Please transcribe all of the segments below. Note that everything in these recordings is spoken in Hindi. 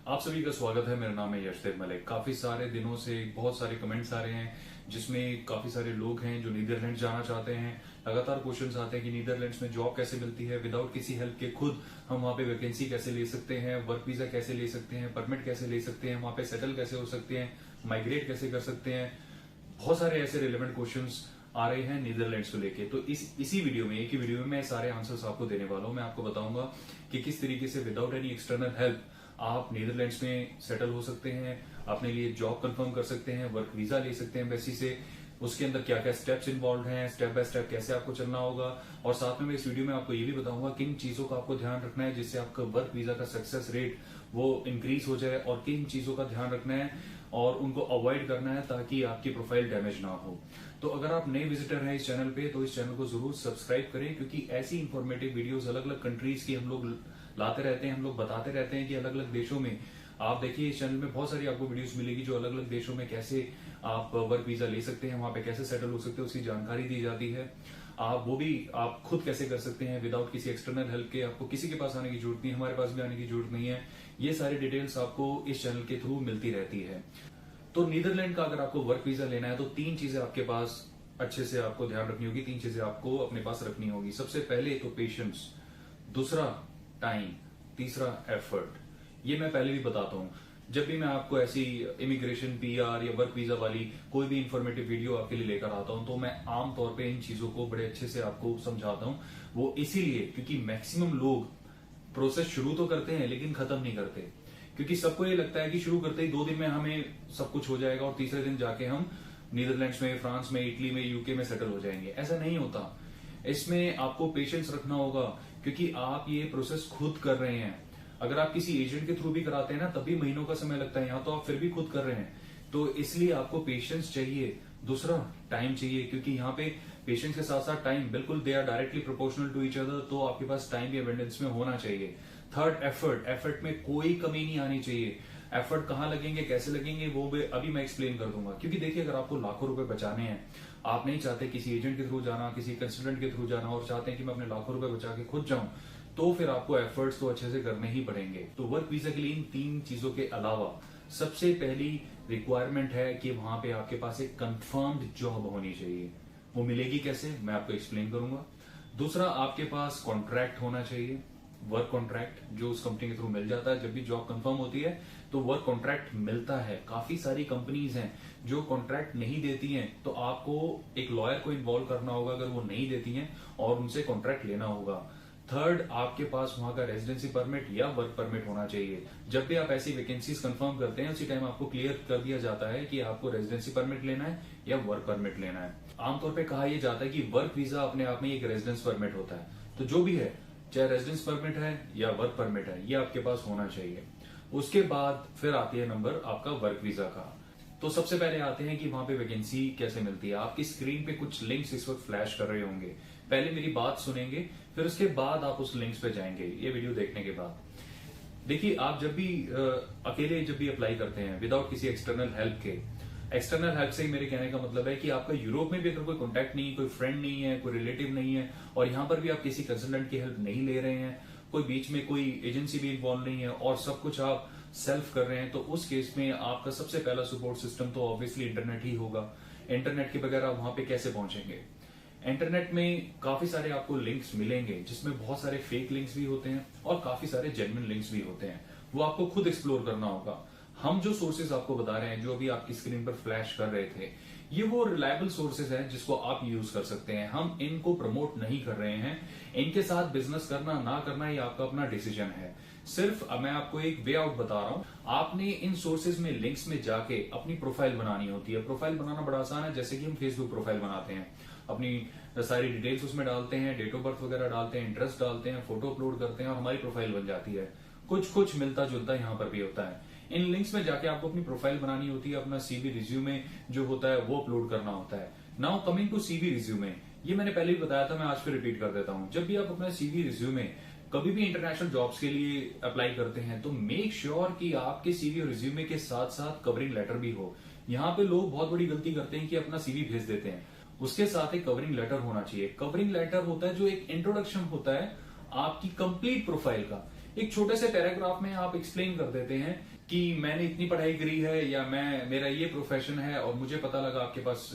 आप सभी का स्वागत है। मेरा नाम है यशदेव मलिक। काफी सारे दिनों से बहुत सारे कमेंट्स आ रहे हैं जिसमें काफी सारे लोग हैं जो नीदरलैंड्स जाना चाहते हैं। लगातार क्वेश्चंस आते हैं कि नीदरलैंड्स में जॉब कैसे मिलती है विदाउट किसी हेल्प के, खुद हम वहां पे वैकेंसी कैसे ले सकते हैं, वर्क वीजा कैसे ले सकते हैं, परमिट कैसे ले सकते हैं, वहां पे सेटल कैसे हो सकते हैं, माइग्रेट कैसे कर सकते हैं। बहुत सारे ऐसे रिलेवेंट क्वेश्चंस आ रहे हैं नीदरलैंड्स को लेके। तो इसी वीडियो में, एक ही वीडियो में मैं सारे आंसर्स आपको देने वाला हूं। मैं आपको बताऊंगा कि किस तरीके से विदाउट एनी एक्सटर्नल हेल्प आप नीदरलैंड्स में सेटल हो सकते हैं, अपने लिए जॉब कंफर्म कर सकते हैं, वर्क वीजा ले सकते हैं एम्बेसी से। उसके अंदर क्या क्या स्टेप्स इन्वॉल्व हैं, स्टेप बाय स्टेप कैसे आपको चलना होगा। और साथ में मैं इस वीडियो में आपको ये भी बताऊंगा किन चीजों का आपको ध्यान रखना है जिससे आपका वर्क वीजा का सक्सेस रेट वो इंक्रीज हो जाए, और किन चीजों का ध्यान रखना है और उनको अवॉइड करना है ताकि आपकी प्रोफाइल डैमेज ना हो। तो अगर आप नए विजिटर हैं इस चैनल पे तो इस चैनल को जरूर सब्सक्राइब करें, क्योंकि ऐसी इंफॉर्मेटिव वीडियोस अलग अलग कंट्रीज की हम लोग लाते रहते हैं। हम लोग बताते रहते हैं कि अलग अलग देशों में, आप देखिए इस चैनल में बहुत सारी आपको वीडियोस मिलेगी जो अलग अलग देशों में कैसे आप वर्क वीजा ले सकते हैं, वहां पे कैसे सेटल हो सकते हैं उसकी जानकारी दी जाती है। आप खुद कैसे कर सकते हैं विदाउट किसी एक्सटर्नल हेल्प के। आपको किसी के पास आने की जरूरत नहीं, हमारे पास भी आने की जरूरत नहीं है। ये सारी डिटेल्स आपको इस चैनल के थ्रू मिलती रहती है। तो नीदरलैंड का अगर आपको वर्क वीजा लेना है तो तीन चीजें आपके पास अच्छे से आपको ध्यान रखनी होगी, तीन चीजें आपको अपने पास रखनी होगी। सबसे पहले तो पेशेंस, दूसरा टाइम, तीसरा एफर्ट। ये मैं पहले भी बताता हूं। जब भी मैं आपको ऐसी इमिग्रेशन, पीआर या वर्क वीजा वाली कोई भी इंफॉर्मेटिव वीडियो आपके लिए लेकर आता हूं तो मैं आमतौर पे इन चीजों को बड़े अच्छे से आपको समझाता हूं। वो इसीलिए क्योंकि मैक्सिमम लोग प्रोसेस शुरू तो करते हैं लेकिन खत्म नहीं करते, क्योंकि सबको ये लगता है कि शुरू करते ही 2 दिन में हमें सब कुछ हो जाएगा और तीसरे दिन जाके हम नीदरलैंड्स में, फ्रांस में, इटली में, यूके में सेटल हो जाएंगे। ऐसा नहीं होता। इसमें आपको पेशेंस रखना होगा, क्योंकि आप ये प्रोसेस खुद कर रहे हैं। अगर आप किसी एजेंट के थ्रू भी कराते हैं ना तब भी महीनों का समय लगता है, यहाँ तो आप फिर भी खुद कर रहे हैं। तो इसलिए आपको पेशेंस चाहिए। दूसरा टाइम चाहिए, क्योंकि यहाँ पे पेशेंस के साथ साथ टाइम बिल्कुल they are directly proportional to each other, तो आपके पास टाइम भी एबंडेंस में होना चाहिए। थर्ड एफर्ट, एफर्ट में कोई कमी नहीं आनी चाहिए। एफर्ट कहाँ लगेंगे, कैसे लगेंगे, वो भी अभी मैं एक्सप्लेन कर दूंगा। क्योंकि देखिए अगर आपको लाखों रुपए बचाने हैं, आप नहीं चाहते किसी एजेंट के थ्रू जाना, किसी कंसल्टेंट के थ्रू जाना, और चाहते हैं कि मैं अपने लाखों रुपए बचा के खुद जाऊं, तो फिर आपको एफर्ट्स तो अच्छे से करने ही पड़ेंगे। तो वर्क वीजा के लिए इन तीन चीजों के अलावा सबसे पहली रिक्वायरमेंट है कि वहां पे आपके पास एक कंफर्म्ड जॉब होनी चाहिए। वो मिलेगी कैसे, मैं आपको एक्सप्लेन करूंगा। दूसरा, आपके पास कॉन्ट्रैक्ट होना चाहिए, वर्क कॉन्ट्रैक्ट, जो उस कंपनी के थ्रू मिल जाता है। जब भी जॉब कंफर्म होती है तो वर्क कॉन्ट्रैक्ट मिलता है। काफी सारी कंपनीज हैं जो कॉन्ट्रैक्ट नहीं देती हैं, तो आपको एक लॉयर को इन्वॉल्व करना होगा अगर वो नहीं देती हैं, और उनसे कॉन्ट्रैक्ट लेना होगा। थर्ड, आपके पास वहां का रेजिडेंसी परमिट या वर्क परमिट होना चाहिए। जब भी आप ऐसी वैकेंसीज कंफर्म करते हैं उसी टाइम आपको क्लियर कर दिया जाता है कि आपको रेजिडेंसी परमिट लेना है या वर्क परमिट लेना है। आमतौर पर कहा यह जाता है कि वर्क वीजा अपने आप में एक रेजिडेंस परमिट होता है। तो जो भी है, चाहे रेजिडेंस परमिट है या वर्क परमिट है, ये आपके पास होना चाहिए। उसके बाद फिर आती है नंबर आपका वर्क वीजा का। तो सबसे पहले आते हैं कि वहां पे वैकेंसी कैसे मिलती है। आपकी स्क्रीन पे कुछ लिंक्स इस वक्त फ्लैश कर रहे होंगे। पहले मेरी बात सुनेंगे, फिर उसके बाद आप उस लिंक्स पे जाएंगे ये वीडियो देखने के बाद। देखिए, आप जब भी अकेले जब भी अप्लाई करते हैं विदाउट किसी एक्सटर्नल हेल्प के, एक्सटर्नल हेल्प से ही मेरे कहने का मतलब है कि आपका यूरोप में भी अगर कोई कॉन्टैक्ट नहीं, कोई फ्रेंड नहीं है, कोई रिलेटिव नहीं है, और यहां पर भी आप किसी कंसल्टेंट की हेल्प नहीं ले रहे हैं, कोई बीच में कोई एजेंसी भी इन्वॉल्व नहीं है, और सब कुछ आप सेल्फ कर रहे हैं, तो उस केस में आपका सबसे पहला सपोर्ट सिस्टम तो ऑब्वियसली इंटरनेट ही होगा। इंटरनेट के बगैर आप वहां पे कैसे पहुंचेंगे। इंटरनेट में काफी सारे आपको लिंक्स मिलेंगे जिसमें बहुत सारे फेक लिंक्स भी होते हैं और काफी सारे जेन्युइन लिंक्स भी होते हैं। वो आपको खुद एक्सप्लोर करना होगा। हम जो सोर्सेज आपको बता रहे हैं, जो अभी आपकी स्क्रीन पर फ्लैश कर रहे थे, ये वो रिलायबल सोर्सेज हैं जिसको आप यूज कर सकते हैं। हम इनको प्रमोट नहीं कर रहे हैं। इनके साथ बिजनेस करना ना करना ये आपका अपना डिसीजन है। सिर्फ मैं आपको एक वे आउट बता रहा हूं। आपने इन सोर्सेज में, लिंक्स में जाके अपनी प्रोफाइल बनानी होती है। प्रोफाइल बनाना बड़ा आसान है, जैसे कि हम फेसबुक प्रोफाइल बनाते हैं, अपनी सारी डिटेल्स उसमें डालते हैं, डेट ऑफ बर्थ वगैरह डालते हैं, इंटरेस्ट डालते हैं, फोटो अपलोड करते हैं और हमारी प्रोफाइल बन जाती है। कुछ मिलता जुलता यहां पर भी होता है। इन लिंक्स में जाके आपको अपनी प्रोफाइल बनानी होती है, अपना सीवी रिज्यूमे जो होता है वो अपलोड करना होता है। Now coming to CV resume, ये मैंने पहले भी बताया था, मैं आज फिर रिपीट कर देता हूं। जब भी आप अपना सीवी रिज्यूमे कभी भी इंटरनेशनल जॉब्स के लिए अप्लाई करते हैं तो मेक श्योर कि आपके सीवी और रिज्यूमे के साथ साथ कवरिंग लेटर भी हो। यहाँ पे लोग बहुत बड़ी गलती करते हैं कि अपना सीवी भेज देते हैं, उसके साथ एक कवरिंग लेटर होना चाहिए। कवरिंग लेटर होता है जो एक इंट्रोडक्शन होता है आपकी कंप्लीट प्रोफाइल का। एक छोटे से पैराग्राफ में आप एक्सप्लेन कर देते हैं कि मैंने इतनी पढ़ाई करी है या मेरा ये प्रोफेशन है और मुझे पता लगा आपके पास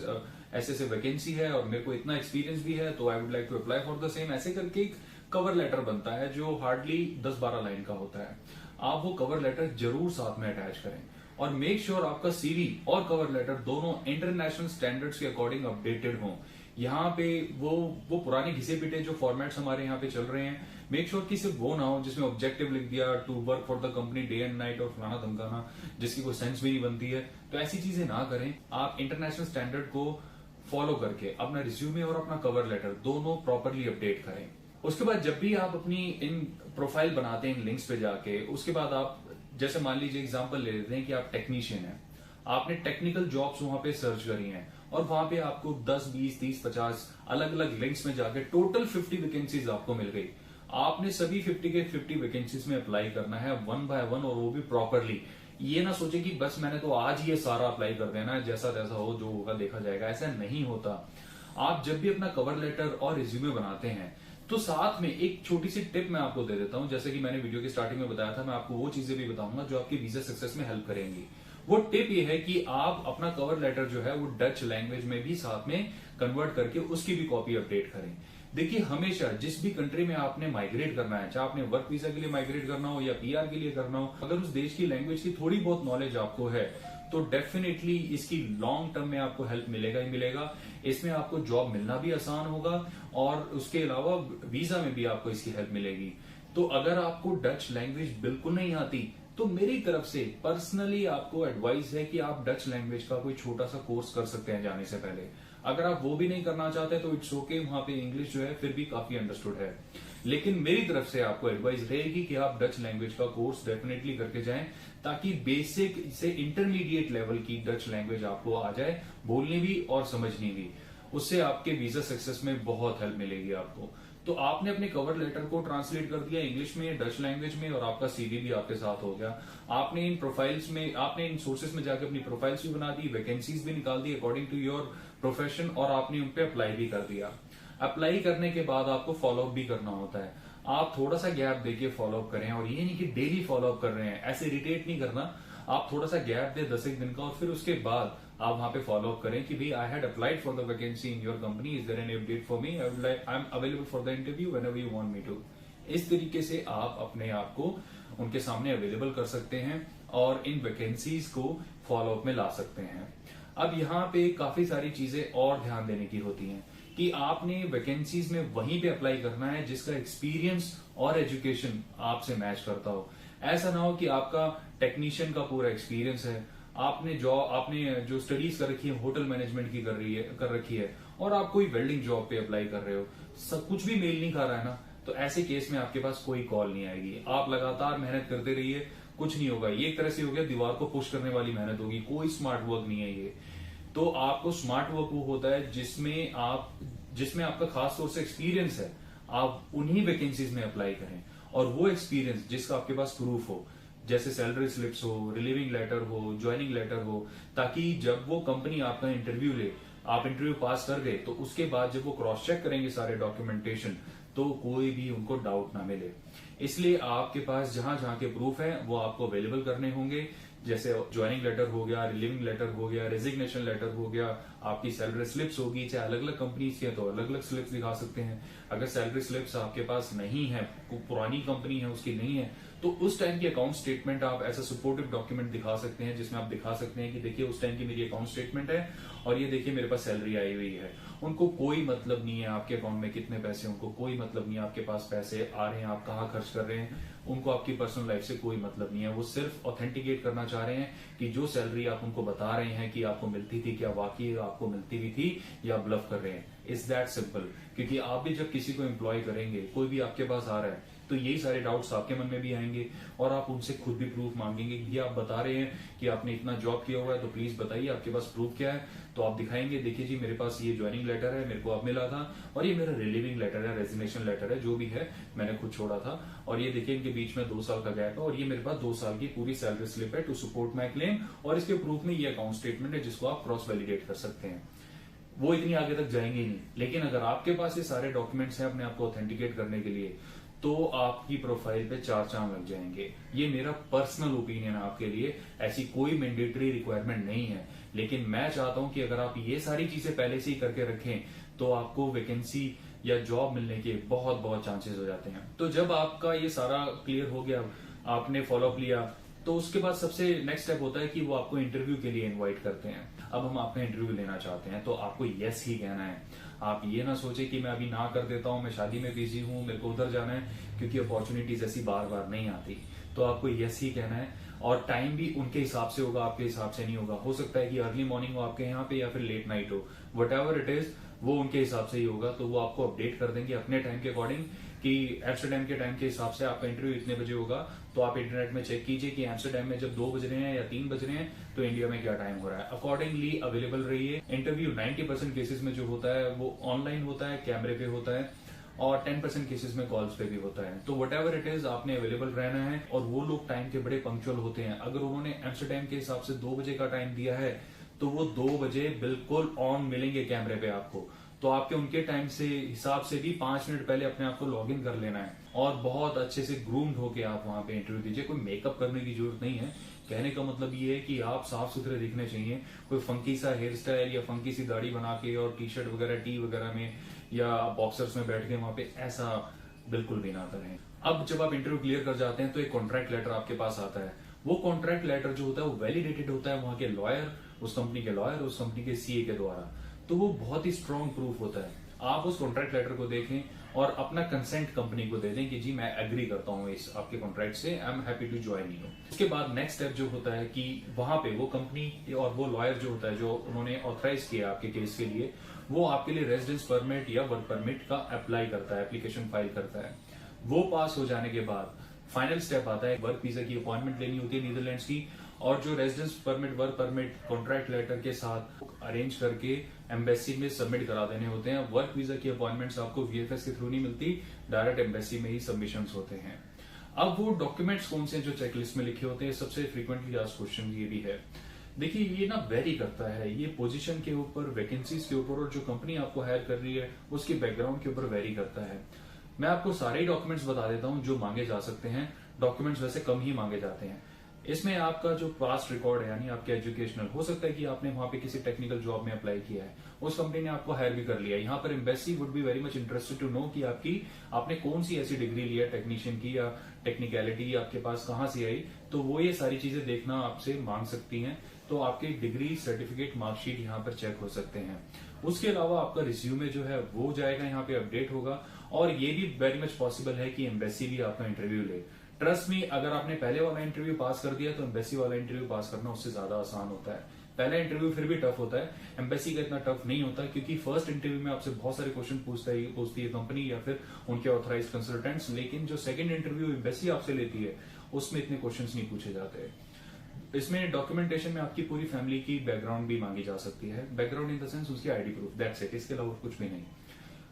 ऐसे ऐसे वैकेंसी है और मेरे को इतना एक्सपीरियंस भी है, तो I would like to apply for the same. ऐसे करके एक कवर लेटर बनता है जो हार्डली 10-12 लाइन का होता है। आप वो कवर लेटर जरूर साथ में अटैच करें और मेक श्योर आपका सीवी और कवर लेटर दोनों इंटरनेशनल स्टैंडर्ड्स के अकॉर्डिंग अपडेटेड हों। यहाँ पे वो पुराने घिसे पिटे जो फॉर्मेट्स हमारे यहाँ पे चल रहे हैं, मेक श्योर कि सिर्फ वो ना हो जिसमें ऑब्जेक्टिव लिख दिया to work for the company day and night और फलाना धमकाना, जिसकी कोई सेंस भी नहीं बनती है। तो ऐसी चीजें ना करें। आप इंटरनेशनल स्टैंडर्ड को फॉलो करके अपना रिज्यूमे और अपना कवर लेटर दोनों प्रॉपरली अपडेट करें। उसके बाद जब भी आप अपनी इन प्रोफाइल बनाते हैं इन लिंक्स पे जाके, उसके बाद आप जैसे मान लीजिए एग्जांपल ले लेते हैं कि आप टेक्नीशियन हैं, आपने टेक्निकल जॉब्स वहां पे सर्च करी हैं और वहां पे आपको 10, 20, 30, 50 अलग अलग लिंक्स में जाके टोटल 50 वैकेंसीज आपको मिल गई। आपने सभी 50 के 50 वैकेंसीज में अप्लाई करना है 1 बाय 1 और वो भी प्रॉपरली। ये ना सोचे कि बस मैंने तो आज ये सारा अप्लाई कर देना है, जैसा तैसा हो जो होगा देखा जाएगा। ऐसा नहीं होता। आप जब भी अपना कवर लेटर और रिज्यूमे बनाते हैं तो साथ में एक छोटी सी टिप मैं आपको दे देता हूं। जैसे कि मैंने वीडियो की स्टार्टिंग में बताया था, मैं आपको वो चीजें भी बताऊंगा जो आपकी वीजा सक्सेस में हेल्प करेंगी। वो टिप ये है कि आप अपना कवर लेटर जो है वो डच लैंग्वेज में भी साथ में कन्वर्ट करके उसकी भी कॉपी अपडेट करें। देखिए, हमेशा जिस भी कंट्री में आपने माइग्रेट करना है, चाहे आपने वर्क वीजा के लिए माइग्रेट करना हो या पीआर के लिए करना हो, अगर उस देश की लैंग्वेज की थोड़ी बहुत नॉलेज आपको है तो डेफिनेटली इसकी लॉन्ग टर्म में आपको हेल्प मिलेगा ही मिलेगा। इसमें आपको जॉब मिलना भी आसान होगा और उसके अलावा वीजा में भी आपको इसकी हेल्प मिलेगी। तो अगर आपको डच लैंग्वेज बिल्कुल नहीं आती तो मेरी तरफ से पर्सनली आपको एडवाइस है कि आप डच लैंग्वेज का कोई छोटा सा कोर्स कर सकते हैं जाने से पहले। अगर आप वो भी नहीं करना चाहते तो इट्स ओके, वहां पे इंग्लिश जो है फिर भी काफी अंडरस्टूड है। लेकिन मेरी तरफ से आपको एडवाइस रहेगी कि आप डच लैंग्वेज का कोर्स डेफिनेटली करके जाएं, ताकि बेसिक से इंटरमीडिएट लेवल की डच लैंग्वेज आपको आ जाए, बोलनी भी और समझनी भी। उससे आपके वीजा सक्सेस में बहुत हेल्प मिलेगी आपको। तो आपने अपने कवर लेटर को ट्रांसलेट कर दिया इंग्लिश में, डच लैंग्वेज में, और आपका सीवी भी आपके साथ हो गया। आपने इन प्रोफाइल्स में, आपने इन सोर्सेस में जाकर अपनी प्रोफाइल्स भी बना दी, वैकेंसीज भी निकाल दी अकॉर्डिंग टू योर प्रोफेशन, और आपने उन पे अप्लाई भी कर दिया। अप्लाई करने के बाद आपको फॉलोअप भी करना होता है। आप थोड़ा सा गैप देके फॉलोअप करें, और ये नहीं कि डेली फॉलोअप कर रहे हैं, ऐसे इरिटेट नहीं करना। आप थोड़ा सा गैप दे 10 एक दिन का, और फिर उसके बाद आप वहां पे फॉलोअप करें कि भाई I had applied for the vacancy in your company, is there any update for me, I am available for the interview whenever you want me to. इस तरीके से आप अपने आप को उनके सामने अवेलेबल कर सकते हैं और इन वैकेंसीज को फॉलोअप में ला सकते हैं। अब यहाँ पे काफी सारी चीजें और ध्यान देने की होती हैं कि आपने वैकेंसीज में वहीं पे अप्लाई करना है जिसका एक्सपीरियंस और एजुकेशन आपसे मैच करता हो। ऐसा ना हो कि आपका टेक्नीशियन का पूरा एक्सपीरियंस है, आपने जो स्टडीज कर रखी है होटल मैनेजमेंट की कर रखी है, और आप कोई वेल्डिंग जॉब पे अप्लाई कर रहे हो, सब कुछ भी मेल नहीं खा रहा है ना, तो ऐसे केस में आपके पास कोई कॉल नहीं आएगी। आप लगातार मेहनत करते रहिए, कुछ नहीं होगा। ये एक तरह से हो गया दीवार को पुश करने वाली मेहनत होगी, कोई स्मार्ट वर्क नहीं है ये। तो आपको स्मार्ट वर्क वो होता है जिसमें आपका खास तौर से एक्सपीरियंस है, आप उन्हीं वैकेंसीज में अप्लाई करें, और वो एक्सपीरियंस जिसका आपके पास प्रूफ हो, जैसे सैलरी स्लिप्स हो, रिलीविंग लेटर हो, ज्वाइनिंग लेटर हो, ताकि जब वो कंपनी आपका इंटरव्यू ले, आप इंटरव्यू पास कर गए, तो उसके बाद जब वो क्रॉस चेक करेंगे सारे डॉक्यूमेंटेशन, तो कोई भी उनको डाउट ना मिले। इसलिए आपके पास जहां जहां के प्रूफ है वो आपको अवेलेबल करने होंगे, जैसे ज्वाइनिंग लेटर हो गया, रिलीविंग लेटर हो गया, रेजिग्नेशन लेटर हो गया, आपकी सैलरी स्लिप्स होगी, चाहे अलग अलग कंपनीज की है तो अलग अलग स्लिप्स दिखा सकते हैं। अगर सैलरी स्लिप्स आपके पास नहीं है, पुरानी कंपनी है उसकी नहीं है, तो उस टाइम की अकाउंट स्टेटमेंट आप ऐसा सपोर्टिव डॉक्यूमेंट दिखा सकते हैं, जिसमें आप दिखा सकते हैं कि देखिए उस टाइम की मेरी अकाउंट स्टेटमेंट है और ये देखिए मेरे पास सैलरी आई हुई है। उनको कोई मतलब नहीं है आपके अकाउंट में कितने पैसे, उनको कोई मतलब नहीं है आपके पास पैसे आ रहे हैं, आप कहाँ खर्च कर रहे हैं, उनको आपकी पर्सनल लाइफ से कोई मतलब नहीं है। वो सिर्फ ऑथेंटिकेट करना चाह रहे हैं कि जो सैलरी आप उनको बता रहे हैं कि आपको मिलती थी, क्या वाकई आपको मिलती भी थी या ब्लफ कर रहे हैं। It's that simple. क्योंकि आप भी जब किसी को एम्प्लॉय करेंगे, कोई भी आपके पास आ रहा है, तो यही सारे डाउट्स आपके मन में भी आएंगे और आप उनसे खुद भी प्रूफ मांगेंगे कि आप बता रहे हैं कि आपने इतना जॉब किया हुआ है, तो प्लीज बताइए आपके पास प्रूफ क्या है। तो आप दिखाएंगे, देखिए जी मेरे पास ये ज्वाइनिंग लेटर है, मेरे को अब मिला था, और ये मेरा रिलीविंग लेटर है, रेजिग्नेशन लेटर है, जो भी है मैंने खुद छोड़ा था, और ये देखिए इनके बीच में 2 साल का गैप है, और ये मेरे पास 2 साल की पूरी सैलरी स्लिप है टू सपोर्ट माई क्लेम, और इसके प्रूफ में ये अकाउंट स्टेटमेंट है जिसको आप क्रॉस वैलिडेट कर सकते हैं। वो इतनी आगे तक जाएंगे ही नहीं। लेकिन अगर आपके पास ये सारे डॉक्यूमेंट्स हैं अपने आप को ऑथेंटिकेट करने के लिए, तो आपकी प्रोफाइल पे 4 चांद लग जाएंगे। ये मेरा पर्सनल ओपिनियन है आपके लिए, ऐसी कोई मैंडेटरी रिक्वायरमेंट नहीं है, लेकिन मैं चाहता हूं कि अगर आप ये सारी चीजें पहले से ही करके रखें तो आपको वैकेंसी या जॉब मिलने के बहुत बहुत चांसेस हो जाते हैं। तो जब आपका ये सारा क्लियर हो गया, आपने फॉलोअप लिया, तो उसके बाद सबसे नेक्स्ट स्टेप होता है कि वो आपको इंटरव्यू के लिए इनवाइट करते हैं। अब हम आपका इंटरव्यू लेना चाहते हैं तो आपको यस ही कहना है। आप ये ना सोचे कि मैं अभी ना कर देता हूं, मैं शादी में बिजी हूं, मेरे को उधर जाना है, क्योंकि अपॉर्चुनिटीज ऐसी बार बार नहीं आती। तो आपको यस ही कहना है, और टाइम भी उनके हिसाब से होगा, आपके हिसाब से नहीं होगा। हो सकता है कि अर्ली मॉर्निंग हो आपके यहाँ पे या फिर लेट नाइट हो, वट एवर इट इज, वो उनके हिसाब से ही होगा। तो वो आपको अपडेट कर देंगे अपने टाइम के अकॉर्डिंग कि एम्स्टरडेम के टाइम के हिसाब से आपका इंटरव्यू इतने बजे होगा। तो आप इंटरनेट में चेक कीजिए कि एम्स्टरडेम में जब 2 बज रहे हैं या 3 बज रहे हैं तो इंडिया में क्या टाइम हो रहा है, अकॉर्डिंगली अवेलेबल रहिए। इंटरव्यू 90% केसेस में जो होता है वो ऑनलाइन होता है, कैमरे पे होता है, और 10% केसेस में कॉल्स पे भी होता है। तो वट एवर इट इज, आपने अवेलेबल रहना है। और वो लोग टाइम के बड़े पंक्चुअल होते हैं। अगर उन्होंने एम्स्टरडेम के हिसाब से 2 बजे का टाइम दिया है तो वो 2 बजे बिल्कुल ऑन मिलेंगे कैमरे पे आपको। तो आपके उनके टाइम से हिसाब से भी 5 मिनट पहले अपने आप को लॉग इन कर लेना है, और बहुत अच्छे से ग्रूम्ड होके आप वहां पे इंटरव्यू दीजिए। कोई मेकअप करने की जरूरत नहीं है। कहने का मतलब ये है कि आप साफ सुथरे दिखने चाहिए। कोई फंकी सा हेयर स्टाइल या फंकी सी दाढ़ी बना के और टी शर्ट वगैरह, टी वगैरह में या बॉक्सर्स में बैठ के वहां पे, ऐसा बिल्कुल भी ना करें। अब जब आप इंटरव्यू क्लियर कर जाते हैं तो एक कॉन्ट्रैक्ट लेटर आपके पास आता है। वो कॉन्ट्रैक्ट लेटर जो होता है वो वैलिडेटेड होता है वहां के लॉयर, उस कंपनी के लॉयर, उस कंपनी के सीए के द्वारा। तो वो बहुत ही स्ट्रॉन्ग प्रूफ होता है। आप उस कॉन्ट्रैक्ट लेटर को देखें और अपना कंसेंट कंपनी को दे दें कि जी मैं एग्री करता हूं इस आपके कॉन्ट्रैक्ट से, I am happy to join you. उसके बाद नेक्स्ट स्टेप जो होता है कि वहां पे वो कंपनी और वो लॉयर जो होता है जो उन्होंने ऑथराइज किया आपके केस के लिए, वो आपके लिए रेजिडेंस परमिट या वर्क परमिट का अप्लाई करता है, एप्लीकेशन फाइल करता है। वो पास हो जाने के बाद फाइनल स्टेप आता है, वर्क वीजा की अपॉइंटमेंट लेनी होती है नीदरलैंड्स की, और जो residence permit, work permit contract letter के साथ अरेंज करके एम्बेसी में सबमिट करा देने होते हैं। वर्क वीजा की अपॉइंटमेंट्स आपको वीएफएस के थ्रू नहीं मिलती, डायरेक्ट एम्बेसी में ही सबमिशंस होते हैं। अब वो डॉक्यूमेंट्स कौन से जो चेकलिस्ट में लिखे होते हैं, सबसे फ्रीक्वेंटली आस्क्ड क्वेश्चन ये भी है। देखिए ये ना वेरी करता है, ये पोजीशन के ऊपर, वैकेंसीज के ऊपर, और जो कंपनी आपको हायर कर रही है उसके बैकग्राउंड के ऊपर वेरी करता है। मैं आपको सारे ही डॉक्यूमेंट्स बता देता हूं जो मांगे जा सकते हैं। डॉक्यूमेंट्स वैसे कम ही मांगे जाते हैं। इसमें आपका जो पास्ट रिकॉर्ड है, यानी आपके एजुकेशनल, हो सकता है कि आपने वहां पे किसी टेक्निकल जॉब में अप्लाई किया है, उस कंपनी ने आपको हायर भी कर लिया। यहाँ पर embassy would be very much interested to know कि आपने कौन सी ऐसी डिग्री ली है टेक्नीशियन की, या टेक्निकलिटी आपके पास कहाँ से आई। तो वो ये सारी चीजें देखना आपसे मांग सकती हैं। तो आपके डिग्री, सर्टिफिकेट, मार्कशीट यहाँ पर चेक हो सकते हैं। उसके अलावा आपका रिज्यूमे जो है वो जाएगा, यहाँ पे अपडेट होगा। और ये भी वेरी मच पॉसिबल है कि एम्बेसी भी आपका इंटरव्यू ले। ट्रस्ट मी, अगर आपने पहले वाला इंटरव्यू पास कर दिया तो एम्बेसी वाला इंटरव्यू पास करना उससे ज्यादा आसान होता है। पहला इंटरव्यू फिर भी टफ होता है, एम्बेसी का इतना टफ नहीं होता, क्योंकि फर्स्ट इंटरव्यू में आपसे बहुत सारे क्वेश्चन पूछती है कंपनी या फिर उनके ऑथराइज कंसल्टेंट्स। लेकिन जो सेकंड इंटरव्यू एम्बेसी आपसे लेती है उसमें इतने क्वेश्चन नहीं पूछे जाते। इसमें डॉक्यूमेंटेशन में आपकी पूरी फैमिली की बैकग्राउंड भी मांगी जा सकती है। बैकग्राउंड इन द सेंस उसकी आईडी प्रूफ, दैट्स इट, इसके अलावा कुछ भी नहीं।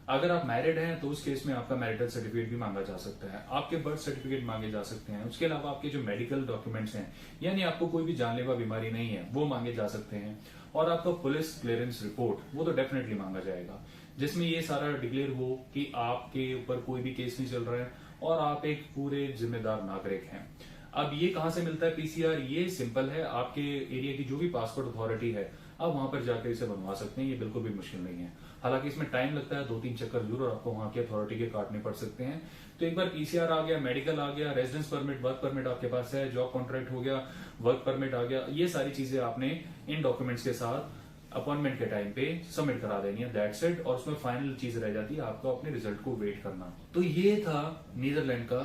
अगर आप मैरिड हैं तो उस केस में आपका मैरिटल सर्टिफिकेट भी मांगा जा सकता है, आपके बर्थ सर्टिफिकेट मांगे जा सकते हैं। उसके अलावा आपके जो मेडिकल डॉक्यूमेंट्स हैं, यानी आपको कोई भी जानलेवा बीमारी नहीं है, वो मांगे जा सकते हैं। और आपका पुलिस क्लियरेंस रिपोर्ट, वो तो डेफिनेटली मांगा जाएगा, जिसमें ये सारा डिक्लेयर हो कि आपके ऊपर कोई भी केस नहीं चल रहा है और आप एक पूरे जिम्मेदार नागरिक हैं। अब ये कहां से मिलता है पीसीआर? ये सिंपल है, आपके एरिया की जो भी पासपोर्ट अथॉरिटी है आप वहां पर जाकर इसे बनवा सकते हैं। ये बिल्कुल भी मुश्किल नहीं है। हालांकि इसमें टाइम लगता है, 2-3 चक्कर जरूर आपको वहां की अथॉरिटी के काटने पड़ सकते हैं। तो एक बार पीसीआर आ गया, मेडिकल आ गया, रेजिडेंस परमिट, वर्क परमिट आपके पास है, जॉब कॉन्ट्रैक्ट हो गया, वर्क परमिट आ गया, ये सारी चीजें आपने इन डॉक्यूमेंट्स के साथ अपॉइंटमेंट के टाइम पे सबमिट करा देनी है, दैट्स इट। और उसमें फाइनल चीज रह जाती है आपको अपने रिजल्ट को वेट करना। तो ये था नीदरलैंड का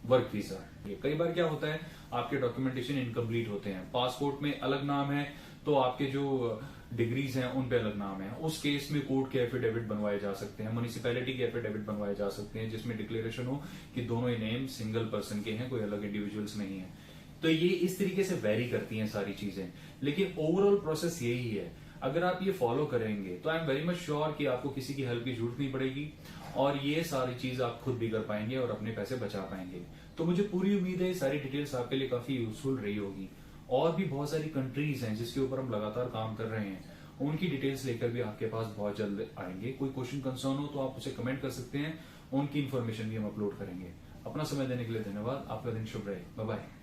वर्क वीजा। कई बार क्या होता है, आपके डॉक्यूमेंटेशन इनकम्प्लीट होते हैं, पासपोर्ट में अलग नाम है तो आपके जो डिग्रीज हैं उन पे अलग नाम है। उस केस में कोर्ट के एफिडेविट बनवाए जा सकते हैं, म्युनिसिपैलिटी के एफिडेविट बनवाए जा सकते हैं, जिसमें डिक्लेरेशन हो कि दोनों ही नेम सिंगल पर्सन के हैं, कोई अलग इंडिविजुअल्स नहीं है। तो ये इस तरीके से वेरी करती हैं सारी चीजें, लेकिन ओवरऑल प्रोसेस यही है। अगर आप ये फॉलो करेंगे तो I am very much sure कि आपको किसी की हेल्प की जरूरत नहीं पड़ेगी और ये सारी चीज आप खुद भी कर पाएंगे और अपने पैसे बचा पाएंगे। तो मुझे पूरी उम्मीद है सारी डिटेल्स आपके लिए काफी यूजफुल रही होगी। और भी बहुत सारी कंट्रीज हैं जिसके ऊपर हम लगातार काम कर रहे हैं, उनकी डिटेल्स लेकर भी आपके पास बहुत जल्द आएंगे। कोई क्वेश्चन कंसर्न हो तो आप उसे कमेंट कर सकते हैं, उनकी इन्फॉर्मेशन भी हम अपलोड करेंगे। अपना समय देने के लिए धन्यवाद। आपका दिन शुभ रहे। Bye bye.